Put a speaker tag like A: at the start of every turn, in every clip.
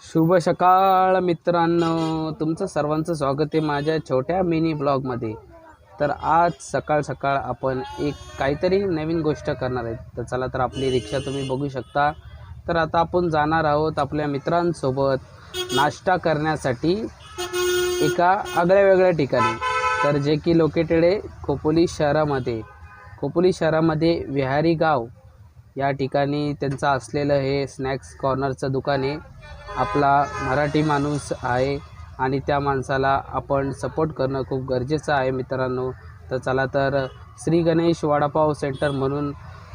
A: शुभ सकाळ मित्रांनो, तुमचं सर्वांचं स्वागत आहे माझ्या छोट्या मिनी ब्लॉगमध्ये। तर आज सकाळ सकाळ आपण एक काहीतरी नवीन गोष्ट करणार आहे। तर चला, तर आपली रिक्षा तुम्ही बघू शकता। तर आता आपण जाणार आहोत आपल्या मित्रांसोबत नाश्ता करण्यासाठी एका आगळ्या ठिकाणी, तर जे की लोकेटेड आहे खोपोली शहरामध्ये। खोपोली शहरामध्ये विहारी गाव या ठिकाणी त्यांचं असलेलं हे स्नॅक्स कॉर्नरचं दुकान आहे। आपला मराठी माणूस आहे आणि त्या माणसाला आपण सपोर्ट करणं खूप गरजेचं आहे मित्रांनो। तर चला, तर श्री गणेश वडापाव सेंटर म्हणून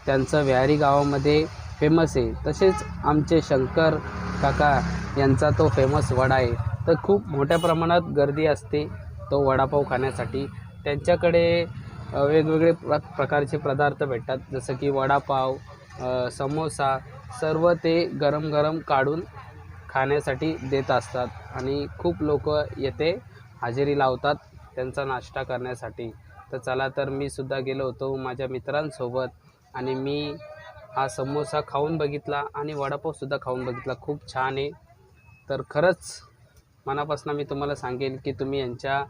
A: त्यांचं विहारी गावामध्ये फेमस आहे। तसेच आमचे शंकर काका यांचा तो फेमस वडा आहे। तर खूप मोठ्या प्रमाणात गर्दी असते तो वडापाव खाण्यासाठी। त्यांच्याकडे वेगवेगळे प्रकारचे पदार्थ भेटतात, जसं की वडापाव, समोसा, सर्व ते गरम गरम काढून खाण्यासाठी देत असतात आणि खूप लोक येथे हजेरी लावतात त्यांचा नाश्ता करण्यासाठी। तर चला, तर मी सुद्धा गेलो होतो माझ्या मित्रांसोबत आणि मी हा समोसा खाऊन बघितला आणि वडापावसुद्धा खाऊन बघितला। खूप छान आहे। तर खरंच मनापासून मी तुम्हाला सांगेन की तुम्ही यांच्या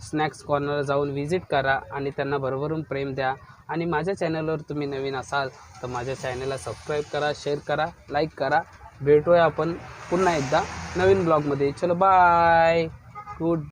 A: स्नॅक्स कॉर्नर जाऊन व्हिजिट करा आणि त्यांना भरभरून प्रेम द्या। आणि माझ्या चॅनलवर तुम्ही नवीन असाल तर माझ्या चॅनलला सबस्क्राईब करा, शेअर करा, लाईक करा। भेटूया आपण पुन्हा एकदा नवीन ब्लॉगमध्ये। चलो बाय, गुड